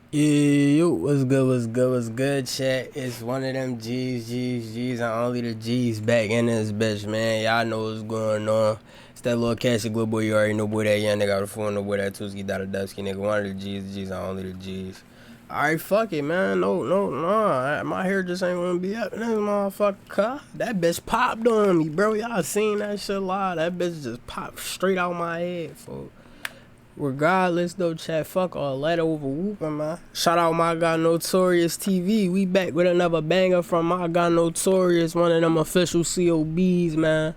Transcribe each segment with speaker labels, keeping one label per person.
Speaker 1: Yo, what's good, chat? It's one of them G's, and only the G's back in this bitch, man. Y'all know what's going on. It's that little Cassie Glue boy, you already know, boy, that young nigga out of phone, no boy, that Tuski, Dusky nigga. One of the G's, and only the G's. Alright, fuck it, man. No. My hair just ain't gonna be up in this motherfucker. That bitch popped on me, bro. Y'all seen that shit live? That bitch just popped straight out my head, folks. Regardless though, chat, fuck all that over whooping, man. Shout out my guy Notorious TV. We back with another banger from my guy Notorious, one of them official COBs, man.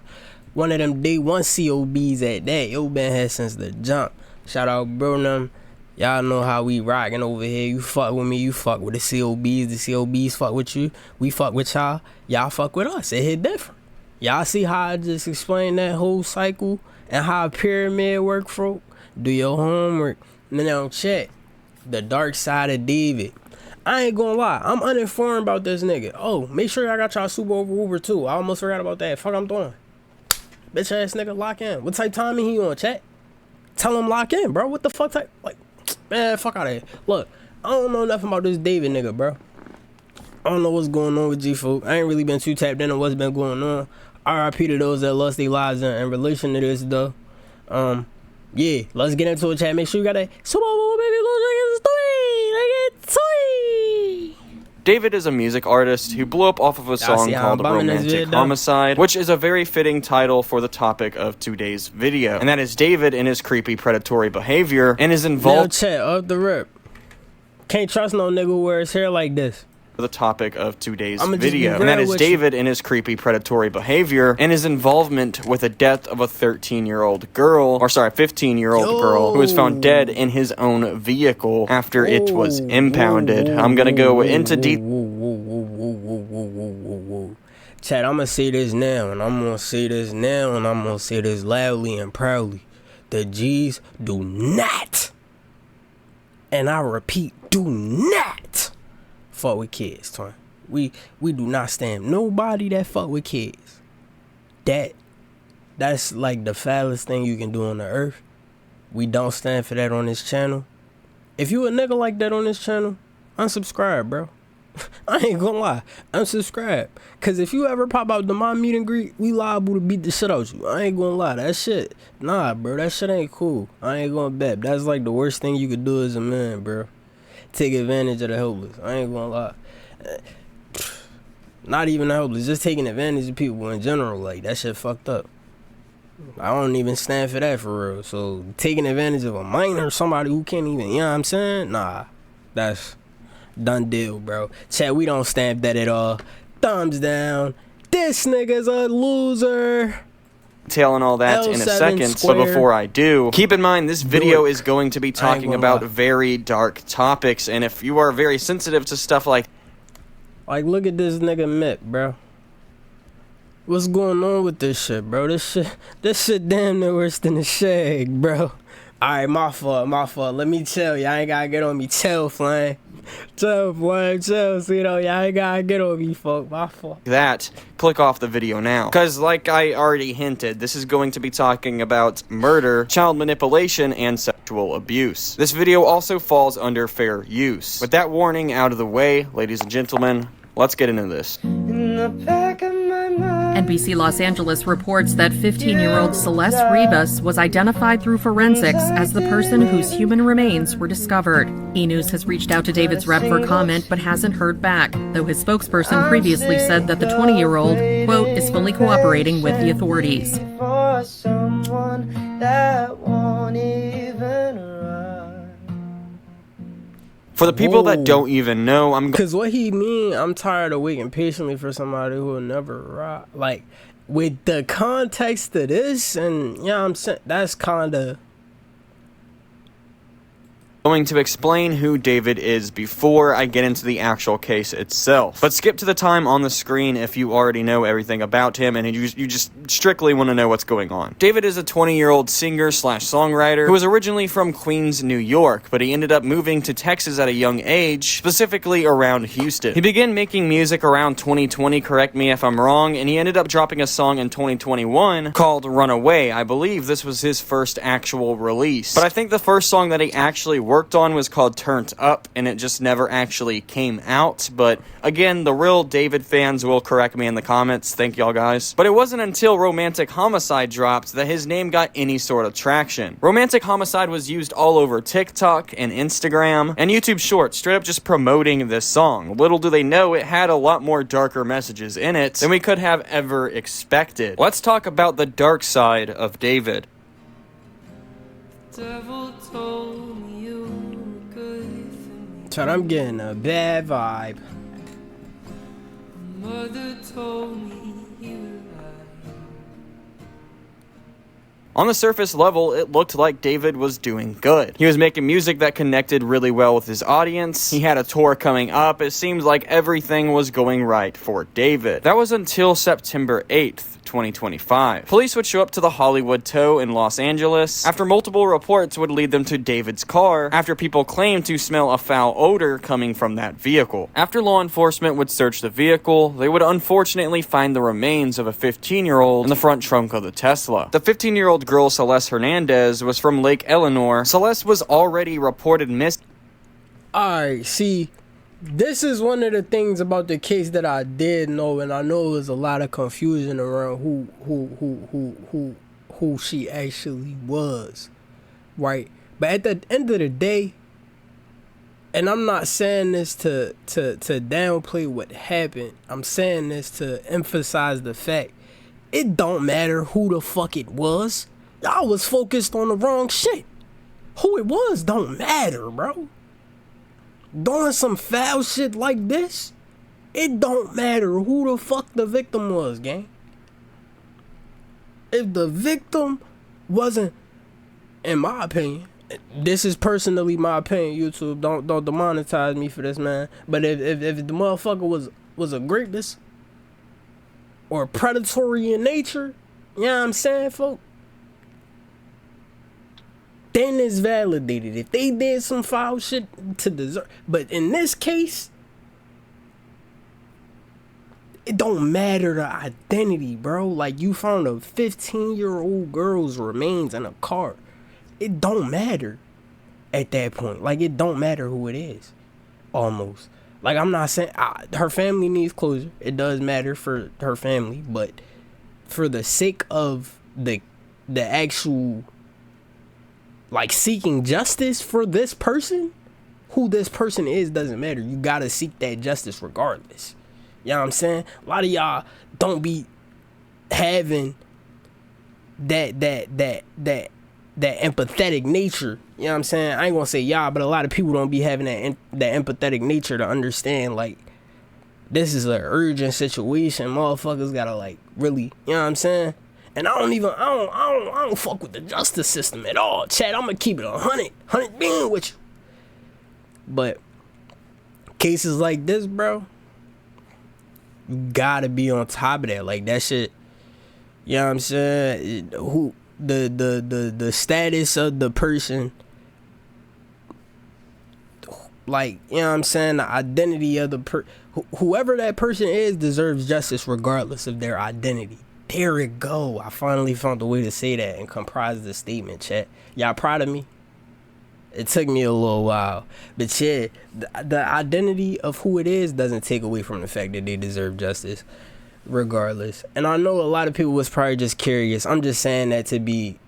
Speaker 1: One of them day one COBs at that. Yo been here since the jump. Shout out bro them. Y'all know how we rockin' over here. You fuck with me, you fuck with the COBs. The COBs fuck with you. We fuck with y'all. Y'all fuck with us. It hit different. Y'all see how I just explained that whole cycle and how a pyramid work, folk? Do your homework. Now check the Darkside Of D4vd. I ain't gonna lie, I'm uninformed about this nigga. Oh, make sure y'all got y'all super over Uber too. I almost forgot about that. Fuck I'm doing. Bitch ass nigga, lock in. What type timing he on, chat? Tell him lock in, bro. What the fuck type? Like, man, fuck out of here. Look, I don't know nothing about this David nigga, bro. I don't know what's going on with G-Folk. I ain't really been too tapped into what's been going on. RIP to those that lost their lives in relation to this, though. Yeah, let's get into it, chat. Make sure you got that super baby
Speaker 2: David is a music artist who blew up off of a song called Romantic Homicide, which is a very fitting title for the topic of today's video. And that is David and his creepy predatory behavior and is involved.
Speaker 1: Chat, off the rip. Can't trust no nigga who wears hair like this.
Speaker 2: The topic of today's video, and that is David and his creepy predatory behavior and his involvement with the death of a 15-year-old girl, or sorry, 15-year-old girl who was found dead in his own vehicle after it was impounded. I'm gonna go into
Speaker 1: Chat, I'm gonna say this now, and I'm gonna say this now, and I'm gonna say this loudly and proudly. The G's do not, and I repeat, do not fuck with kids, twin. We do not stand nobody that fuck with kids. That's like the foulest thing you can do on the earth. We don't stand for that on this channel. If you a nigga like that on this channel, unsubscribe, bro. I ain't gonna lie, unsubscribe. Cause if you ever pop out to my meet and greet, we liable to beat the shit out you. I ain't gonna lie, that shit, nah, bro, that shit ain't cool. I ain't gonna bet. That's like the worst thing you could do as a man, bro. Take advantage of the helpless. I ain't gonna lie. Not even the helpless, just taking advantage of people in general. Like, that shit fucked up. I don't even stand for that for real. So, taking advantage of a minor, somebody who can't even, you know what I'm saying? Nah, that's done deal, bro. Chat, we don't stamp that at all. Thumbs down. This nigga's a loser.
Speaker 2: Detailing all that in a second, but before I do, keep in mind this video is going to be talking about very dark topics, and if you are very sensitive to stuff like
Speaker 1: look at this nigga Mick, bro. What's going on with this shit, bro? This shit damn near worse than the shag, bro. Alright, my fault. Let me tell you, I ain't gotta get on me. Chill, Flame. Chill, see, though, y'all ain't gotta get on me, folk. My fault.
Speaker 2: That, click off the video now. Because, like I already hinted, this is going to be talking about murder, child manipulation, and sexual abuse. This video also falls under fair use. With that warning out of the way, ladies and gentlemen, let's get into this. In the back of my mind.
Speaker 3: NBC Los Angeles reports that 15-year-old Celeste Rivas was identified through forensics as the person whose human remains were discovered. E! News has reached out to David's rep for comment but hasn't heard back, though his spokesperson previously said that the 20-year-old, quote, is fully cooperating with the authorities.
Speaker 4: For someone that won't even run.
Speaker 2: For the people that don't even know,
Speaker 1: Cause what he mean, I'm tired of waiting patiently for somebody who will never rock. Like, with the context of this, and you know what I'm saying, that's kinda
Speaker 2: going to explain who David is before I get into the actual case itself. But skip to the time on the screen if you already know everything about him and you just strictly want to know what's going on. David is a 20-year-old singer/songwriter who was originally from Queens, New York, but he ended up moving to Texas at a young age, specifically around Houston. He began making music around 2020, correct me if I'm wrong, and he ended up dropping a song in 2021 called Runaway. I believe this was his first actual release. But I think the first song that he actually worked on was called Turned Up, and it just never actually came out. But again, the real David fans will correct me in the comments. Thank y'all guys. But it wasn't until Romantic Homicide dropped that his name got any sort of traction. Romantic Homicide was used all over TikTok and Instagram and YouTube Shorts, straight up just promoting this song. Little do they know it had a lot more darker messages in it than we could have ever expected. Let's talk about the dark side of David.
Speaker 4: Devil told me you were good for me.
Speaker 1: So I'm getting a bad vibe.
Speaker 4: Mother told me you lied.
Speaker 2: On the surface level, it looked like David was doing good. He was making music that connected really well with his audience. He had a tour coming up. It seemed like everything was going right for David. That was until September 8th. 2025. Police would show up to the Hollywood Ktwo in Los Angeles after multiple reports would lead them to David's car after people claimed to smell a foul odor coming from that vehicle. After law enforcement would search the vehicle, they would unfortunately find the remains of a 15-year-old in the front trunk of the Tesla. The 15-year-old girl Celeste Hernandez was from Lake Eleanor. Celeste was already reported missing.
Speaker 1: Alright, see, this is one of the things about the case that I did know, and I know it was a lot of confusion around who she actually was, right? But at the end of the day, and I'm not saying this to downplay what happened, I'm saying this to emphasize the fact it don't matter who the fuck it was. Y'all was focused on the wrong shit. Who it was don't matter, bro. Doing some foul shit like this, it don't matter who the fuck the victim was, gang. If the victim wasn't, in my opinion, this is personally my opinion, YouTube, don't demonetize me for this, man. But if the motherfucker was aggressive or predatory in nature, you know what I'm saying, folks? Then it's validated. If they did some foul shit to deserve, but in this case, it don't matter the identity, bro. Like, you found a 15-year-old girl's remains in a car. It don't matter at that point. Like, it don't matter who it is, almost. Like, I'm not saying her family needs closure. It does matter for her family, but for the sake of the actual, like, seeking justice for this person, who this person is doesn't matter. You gotta seek that justice regardless. You know what I'm saying? A lot of y'all don't be having that empathetic nature. You know what I'm saying? I ain't gonna say y'all, but a lot of people don't be having that empathetic nature to understand, like, this is an urgent situation. Motherfuckers gotta, like, really, you know what I'm saying? And I don't fuck with the justice system at all, Chad. I'm gonna keep it 100 being with you. But cases like this, bro, you gotta be on top of that. Like, that shit, you know what I'm saying? Who the status of the person, like, you know what I'm saying? The identity of the whoever that person is deserves justice regardless of their identity. There it go. I finally found a way to say that and comprise the statement, chat. Y'all proud of me? It took me a little while. But yeah, the identity of who it is doesn't take away from the fact that they deserve justice regardless. And I know a lot of people was probably just curious. I'm just saying that to be,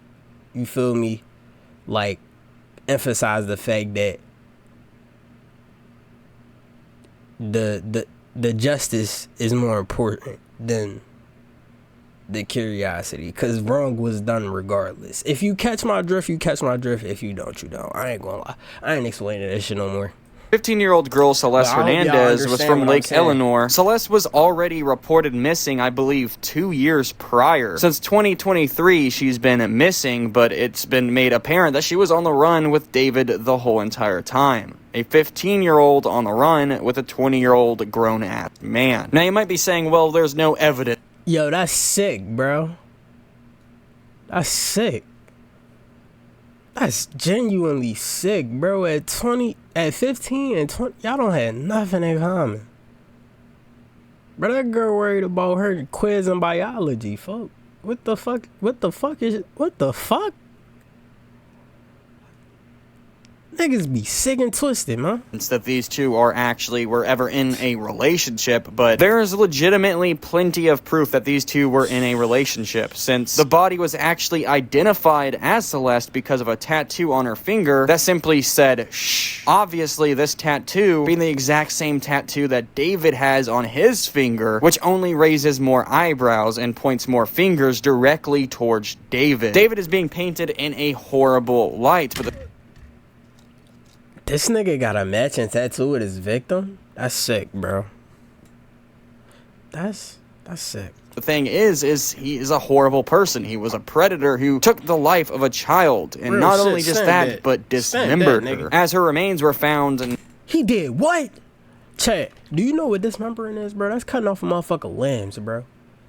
Speaker 1: you feel me, like, emphasize the fact that the justice is more important than the curiosity, because wrong was done regardless. If you catch my drift, you catch my drift. If you don't, you don't. I ain't gonna lie, I ain't explaining that shit no more.
Speaker 2: 15-year-old girl Celeste Hernandez was from Lake Eleanor. Celeste was already reported missing, I believe, 2 years prior. Since 2023, she's been missing, but it's been made apparent that she was on the run with David the whole entire time. A 15-year-old on the run with a 20-year-old grown-ass man. Now, you might be saying, well, there's no evidence.
Speaker 1: Yo, that's sick, bro. That's sick. That's genuinely sick, bro. At 15 and 20, y'all don't have nothing in common. Bro, that girl worried about her quiz in biology, fuck. What the fuck? What the fuck is it? What the fuck? Niggas be sick and twisted, man.
Speaker 2: That these two were ever in a relationship, but there is legitimately plenty of proof that these two were in a relationship, since the body was actually identified as Celeste because of a tattoo on her finger that simply said shh. Obviously, this tattoo being the exact same tattoo that David has on his finger, which only raises more eyebrows and points more fingers directly towards David. David is being painted in a horrible light, but
Speaker 1: This nigga got a matching tattoo with his victim? That's sick, bro. That's sick.
Speaker 2: the thing is he is a horrible person. He was a predator who took the life of a child, and not only just that, but dismembered her. As her remains were found, and
Speaker 1: he did what? Chat, do you know what dismembering is, bro? That's cutting off a motherfucking limbs, bro.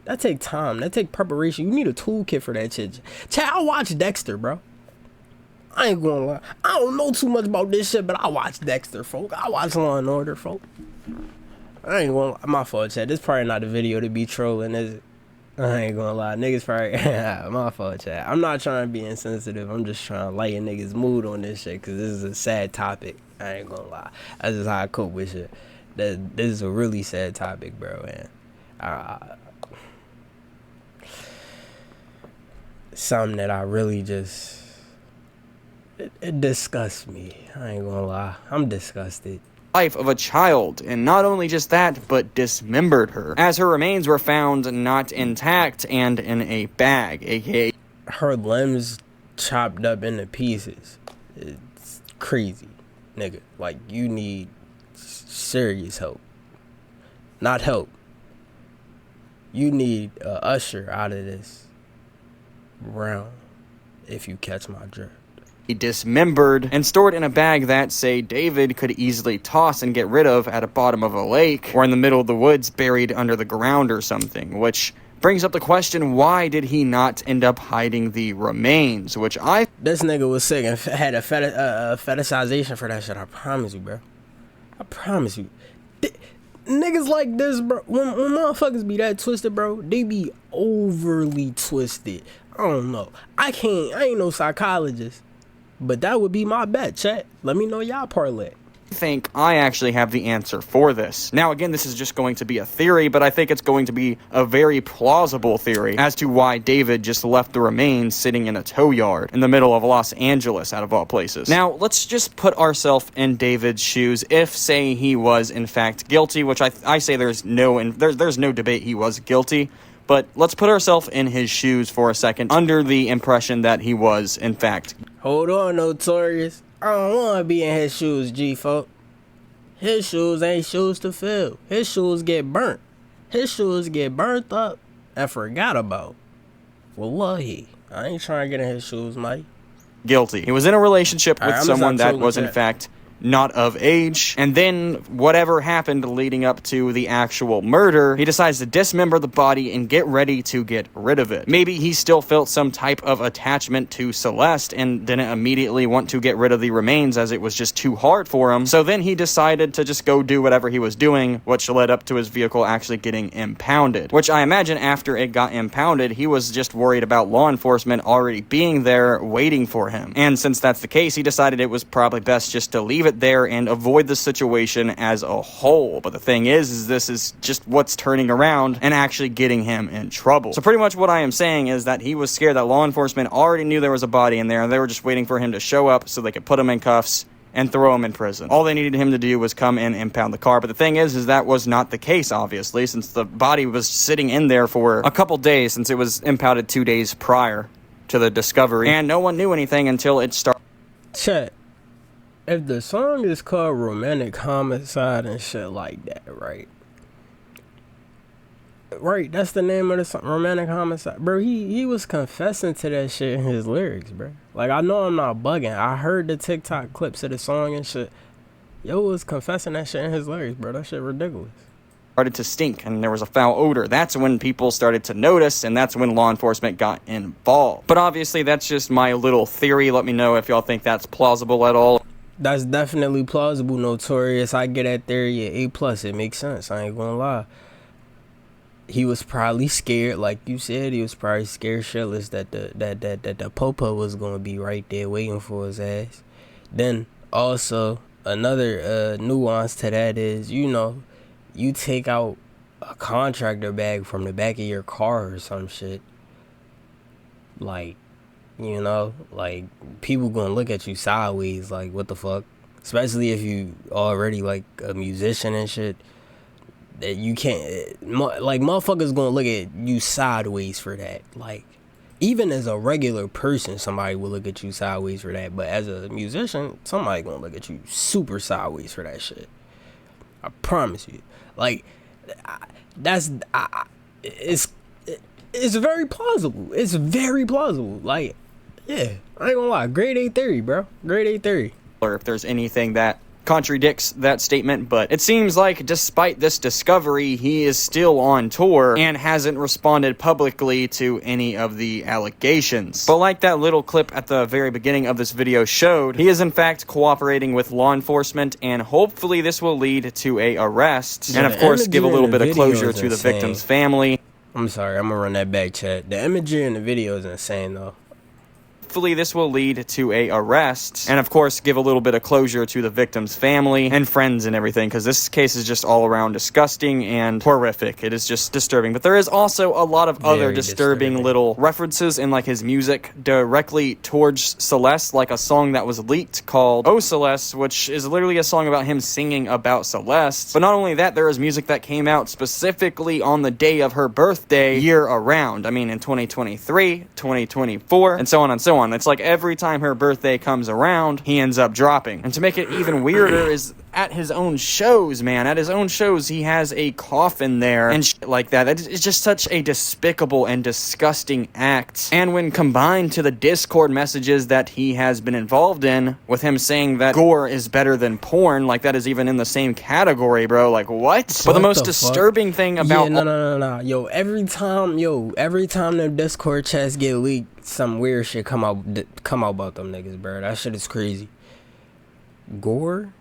Speaker 1: That take time. That take preparation. You need a toolkit for that shit. Chat, I watch Dexter, bro. I ain't gonna lie. I don't know too much about this shit, but I watch Dexter, folk. I watch Law and Order, folk. I ain't gonna lie. My fault, chat. This probably not the video to be trolling, is it? I ain't gonna lie. Niggas probably... my fault, chat. I'm not trying to be insensitive. I'm just trying to lighten niggas' mood on this shit, because this is a sad topic. I ain't gonna lie. That's just how I cope with shit. This is a really sad topic, bro, man. Something that I really just... It disgusts me. I ain't gonna lie. I'm disgusted.
Speaker 2: Life of a child, and not only just that, but dismembered her, as her remains were found not intact and in a bag, aka
Speaker 1: her limbs chopped up into pieces. It's crazy, nigga. Like, you need serious help. Not help. You need a usher out of this round, if you catch my drift.
Speaker 2: Dismembered and stored in a bag that, say, David could easily toss and get rid of at the bottom of a lake or in the middle of the woods buried under the ground or something, which brings up the question, why did he not end up hiding the remains?
Speaker 1: This nigga was sick and had a fetishization for that shit. I promise you, bro. I promise you. Niggas like this, bro, when motherfuckers be that twisted, bro, they be overly twisted. I don't know. I ain't no psychologist, but that would be my bet, chat. Let me know y'all parlay.
Speaker 2: I think I actually have the answer for this. Now, again, this is just going to be a theory, but I think it's going to be a very plausible theory as to why David just left the remains sitting in a tow yard in the middle of Los Angeles, out of all places. Now, let's just put ourselves in David's shoes if, say, he was, in fact, guilty, which I say there's no debate he was guilty. But let's put ourselves in his shoes for a second, under the impression that he was, in fact...
Speaker 1: Hold on, Notorious. I don't want to be in his shoes, G-folk. His shoes ain't shoes to fill. His shoes get burnt. His shoes get burnt up and forgot about. Wallahi, I ain't trying to get in his shoes, Mike.
Speaker 2: Guilty. He was in a relationship with someone that was, in fact... not of age, and then whatever happened leading up to the actual murder, he decides to dismember the body and get ready to get rid of it. Maybe he still felt some type of attachment to Celeste and didn't immediately want to get rid of the remains as it was just too hard for him, so then he decided to just go do whatever he was doing, which led up to his vehicle actually getting impounded. Which I imagine after it got impounded, he was just worried about law enforcement already being there waiting for him. And since that's the case, he decided it was probably best just to leave it there and avoid the situation as a whole. But the thing is this is just what's turning around and actually getting him in trouble. So pretty much what I am saying is that he was scared that law enforcement already knew there was a body in there, and they were just waiting for him to show up so they could put him in cuffs and throw him in prison. All they needed him to do was come in and impound the car. But the thing is that was not the case, obviously, since the body was sitting in there for a couple days, since it was impounded 2 days prior to the discovery, and no one knew anything until it started.
Speaker 1: Chat. If the song is called Romantic Homicide and shit like that, right? Right, that's the name of the song, Romantic Homicide. Bro, he was confessing to that shit in his lyrics, bro. Like, I know I'm not bugging. I heard the TikTok clips of the song and shit. Yo was confessing that shit in his lyrics, bro. That shit ridiculous.
Speaker 2: Started to stink and there was a foul odor. That's when people started to notice, and that's when law enforcement got involved. But obviously, that's just my little theory. Let me know if y'all think that's plausible at all.
Speaker 1: That's definitely plausible, Notorious. I get that theory at A+. It makes sense. I ain't gonna lie. He was probably scared, like you said. He was probably scared shitless that the popo was gonna be right there waiting for his ass. Then Also, another nuance to that is, you know, you take out a contractor bag from the back of your car or some shit. Like, you know, like, people gonna look at you sideways, like, what the fuck? Especially if you already, like, a musician and shit. That you can't, like, motherfuckers gonna look at you sideways for that. Like, even as a regular person, somebody will look at you sideways for that. But as a musician, somebody gonna look at you super sideways for that shit. I promise you. Like, it's very plausible. It's very plausible. Like, yeah, I ain't gonna lie. Grade A theory, bro. Grade A theory.
Speaker 2: Or if there's anything that contradicts that statement, but it seems like despite this discovery, he is still on tour and hasn't responded publicly to any of the allegations. But like that little clip at the very beginning of this video showed, he is in fact cooperating with law enforcement, and hopefully this will lead to a arrest, and of course give a little bit of closure to the victim's family.
Speaker 1: I'm sorry, I'm gonna run that back, chat. The imagery in the video is insane, though.
Speaker 2: Hopefully this will lead to a arrest, and of course give a little bit of closure to the victim's family and friends and everything, because this case is just all around disgusting and horrific. It is just disturbing. But there is also a lot of other disturbing little references in like his music directly towards Celeste, like a song that was leaked called Oh Celeste, which is literally a song about him singing about Celeste. But not only that, there is music that came out specifically on the day of her birthday year around. I mean, in 2023, 2024, and so on and so on. It's like every time her birthday comes around, he ends up dropping. And to make it even weirder is at his own shows, man. At his own shows, he has a coffin there and shit like that. That is just such a despicable and disgusting act. And when combined to the Discord messages that he has been involved in, with him saying that gore is better than porn, like that is even in the same category, bro. Like, what? But the most disturbing thing about...
Speaker 1: Yeah, no. Yo, every time the Discord chats get leaked, some weird shit come out about them niggas, bro. That shit is crazy. Gore?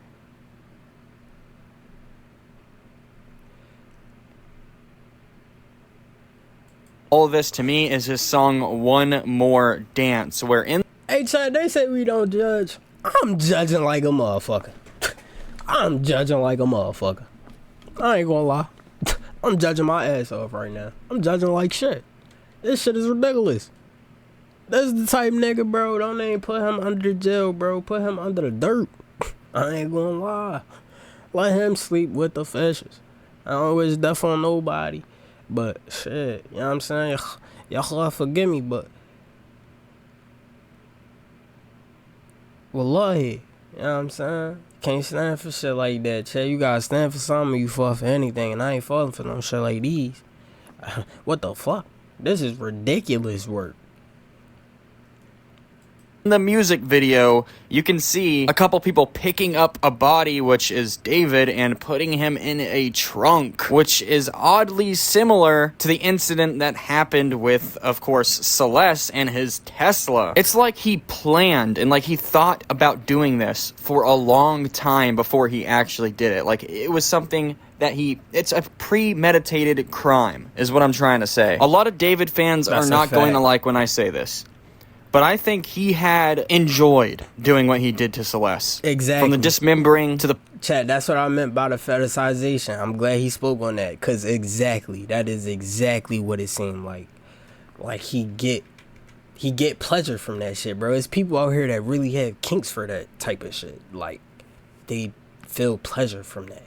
Speaker 2: All of this to me is his song One More Dance, where in...
Speaker 1: Hey, Chad, they say we don't judge. I'm judging like a motherfucker. I'm judging like a motherfucker. I ain't gonna lie. I'm judging my ass off right now. I'm judging like shit. This shit is ridiculous. That's the type nigga, bro. Don't even put him under the jail, bro. Put him under the dirt. I ain't gonna lie. Let him sleep with the fishes. I don't wish death on nobody. But shit, you know what I'm saying? Y'all forgive me, but wallahi, you know what I'm saying? Can't stand for shit like that, Chad. You gotta stand for something, you fall for anything, and I ain't falling for no shit like these. What the fuck? This is ridiculous work.
Speaker 2: In the music video, you can see a couple people picking up a body, which is David, and putting him in a trunk, which is oddly similar to the incident that happened with, of course, Celeste and his Tesla. It's like he planned and like he thought about doing this for a long time before he actually did it. Like, it was something that it's a premeditated crime, is what I'm trying to say. A lot of David fans are not going to like when I say this, but I think he had enjoyed doing what he did to Celeste.
Speaker 1: Exactly.
Speaker 2: From the dismembering to the...
Speaker 1: Chat, that's what I meant by the fetishization. I'm glad he spoke on that, because that is exactly what it seemed like. Like, he get pleasure from that shit, bro. There's people out here that really have kinks for that type of shit. Like, they feel pleasure from that.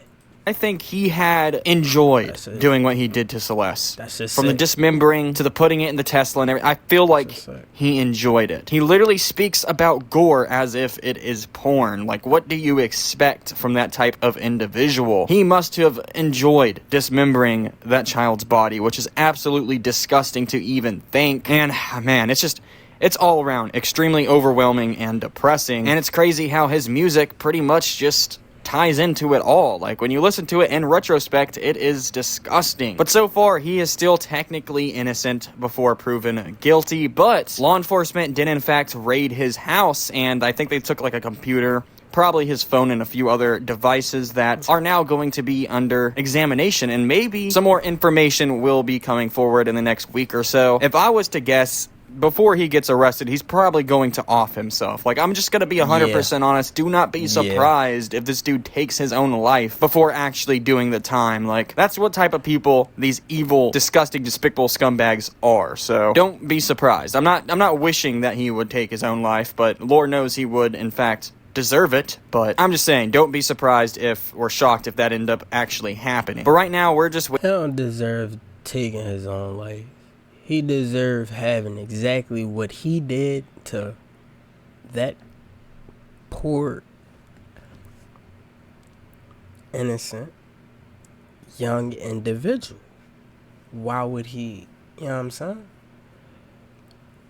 Speaker 2: I think he had enjoyed doing what he did to Celeste.
Speaker 1: That's just
Speaker 2: from the dismembering to the putting it in the Tesla and everything. I feel like he enjoyed it. He literally speaks about gore as if it is porn. Like, what do you expect from that type of individual? He must have enjoyed dismembering that child's body, which is absolutely disgusting to even think. And, man, it's all around extremely overwhelming and depressing. And it's crazy how his music pretty much just ties into it all. Like, when you listen to it in retrospect, it is disgusting. But so far, he is still technically innocent before proven guilty, but law enforcement did in fact raid his house, and I think they took like a computer, probably his phone, and a few other devices that are now going to be under examination, and maybe some more information will be coming forward in the next week or so. If I was to guess, before he gets arrested, he's probably going to off himself. Like, I'm just gonna be 100% honest. Do not be surprised if this dude takes his own life before actually doing the time. Like, that's what type of people these evil, disgusting, despicable scumbags are. So don't be surprised. I'm not wishing that he would take his own life, but Lord knows he would, in fact, deserve it. But I'm just saying, don't be surprised if, or shocked if that ended up actually happening. But right now, we're just...
Speaker 1: He don't deserve taking his own life. He deserved having exactly what he did to that poor, innocent, young individual. Why would he, you know what I'm saying?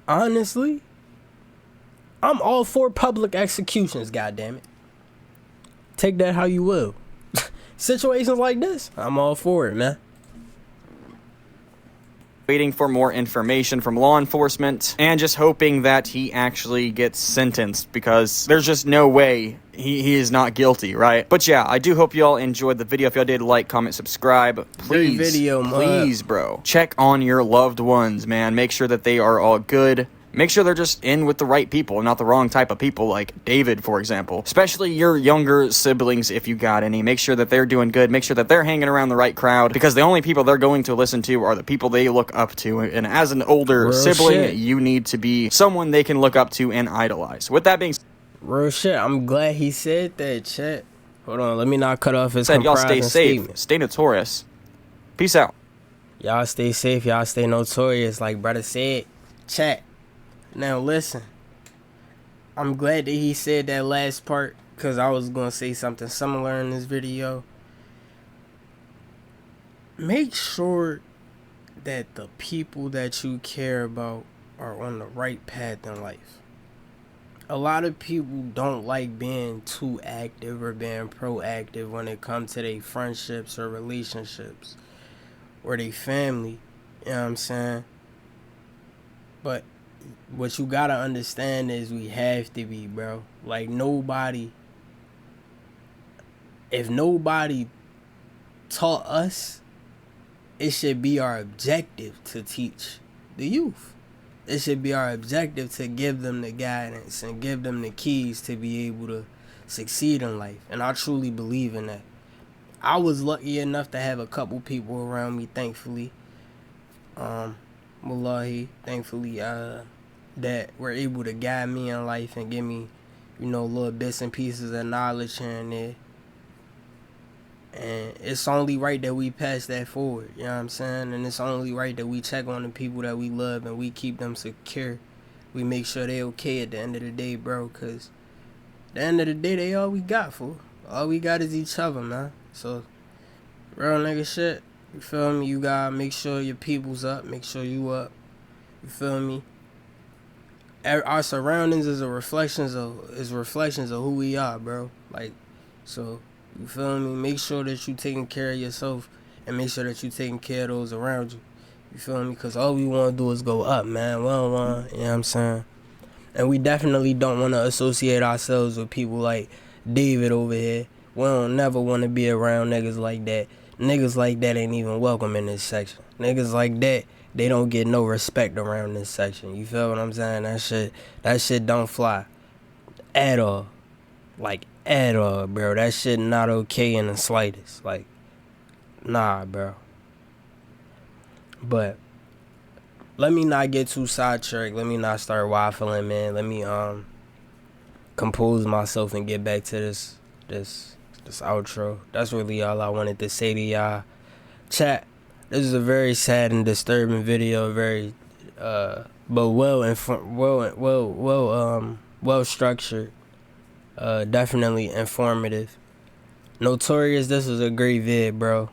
Speaker 1: Honestly, I'm all for public executions, goddammit. Take that how you will. Situations like this, I'm all for it, man.
Speaker 2: Waiting for more information from law enforcement and just hoping that he actually gets sentenced, because there's just no way he is not guilty, right? But yeah, I do hope y'all enjoyed the video. If y'all did, like, comment, subscribe. Please, bro, check on your loved ones, man. Make sure that they are all good. Make sure they're just in with the right people, not the wrong type of people, like David, for example. Especially your younger siblings, if you got any. Make sure that they're doing good. Make sure that they're hanging around the right crowd, because the only people they're going to listen to are the people they look up to. And as an older sibling, you need to be someone they can look up to and idolize. With that being said...
Speaker 1: Real shit, I'm glad he said that, chat. Hold on, let me not cut off his
Speaker 2: y'all stay safe.
Speaker 1: statement.
Speaker 2: Stay notorious. Peace out.
Speaker 1: Y'all stay safe. Y'all stay notorious, like brother said. Chat. Now listen, I'm glad that he said that last part, because I was going to say something similar in this video. Make sure that the people that you care about are on the right path in life. A lot of people don't like being too active or being proactive when it comes to their friendships or relationships or their family, you know what I'm saying? But what you gotta understand is we have to be, bro. Like, nobody, if nobody taught us, it should be our objective to teach the youth. It should be our objective to give them the guidance and give them the keys to be able to succeed in life. And I truly believe in that. I was lucky enough to have a couple people around me, thankfully. Wallahi, thankfully, that were able to guide me in life and give me, you know, little bits and pieces of knowledge here and there. And it's only right that we pass that forward, you know what I'm saying? And it's only right that we check on the people that we love and we keep them secure. We make sure they okay at the end of the day, bro, because at the end of the day, they all we got, fool. All we got is each other, man. So, real nigga shit, you feel me? You gotta make sure your people's up, make sure you up, you feel me? Our surroundings is reflections of who we are, bro. Like, so, you feel me? Make sure that you taking care of yourself and make sure that you taking care of those around you. You feel me? Because all we want to do is go up, man. We don't want, you know what I'm saying? And we definitely don't want to associate ourselves with people like David over here. We don't never want to be around niggas like that. Niggas like that ain't even welcome in this section. Niggas like that, they don't get no respect around this section. You feel what I'm saying? That shit don't fly at all. Like, at all, bro. That shit not okay in the slightest. Like, nah, bro. But let me not get too sidetracked. Let me not start waffling, man. Let me compose myself and get back to this outro. That's really all I wanted to say to y'all. Chat, this is a very sad and disturbing video, very but well structured. Definitely informative. Notorious, this was a great vid, bro.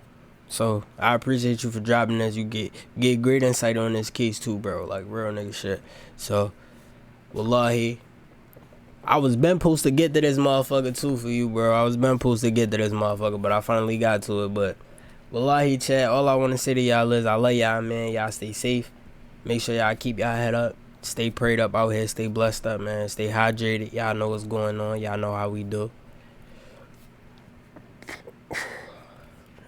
Speaker 1: So I appreciate you for dropping this. You get great insight on this case too, bro. Like, real nigga shit. So wallahi, I was been supposed to get to this motherfucker too for you, bro. I was been supposed to get to this motherfucker, but I finally got to it. But wallahi, chat, all I want to say to y'all is I love y'all, man. Y'all stay safe. Make sure y'all keep y'all head up. Stay prayed up out here. Stay blessed up, man. Stay hydrated. Y'all know what's going on. Y'all know how we do.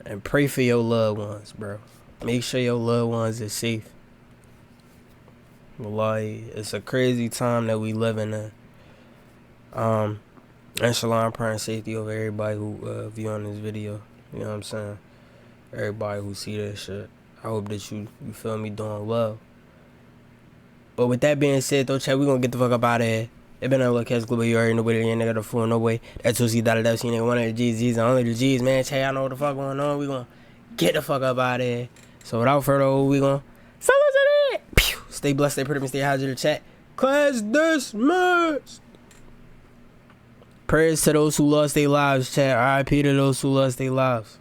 Speaker 1: And pray for your loved ones, bro. Make sure your loved ones are safe. Wallahi, it's a crazy time that we living in. Inshallah, I'm praying safety over everybody who viewing this video. You know what I'm saying? Everybody who see this shit. I hope that you feel me, doing well. But with that being said, though, chat, we gonna get the fuck up out of here. It been a little Cats Global. You already know what it ain't nigga the fool, no way. That's who see that nigga, one of the G's, only the G's, man. Chat, y'all know what the fuck going on. We gonna get the fuck up out of here. So without further ado, we gonna stay blessed, stay pretty, stay hydrated, chat. Class dismissed. Prayers to those who lost their lives, chat. RIP to those who lost their lives.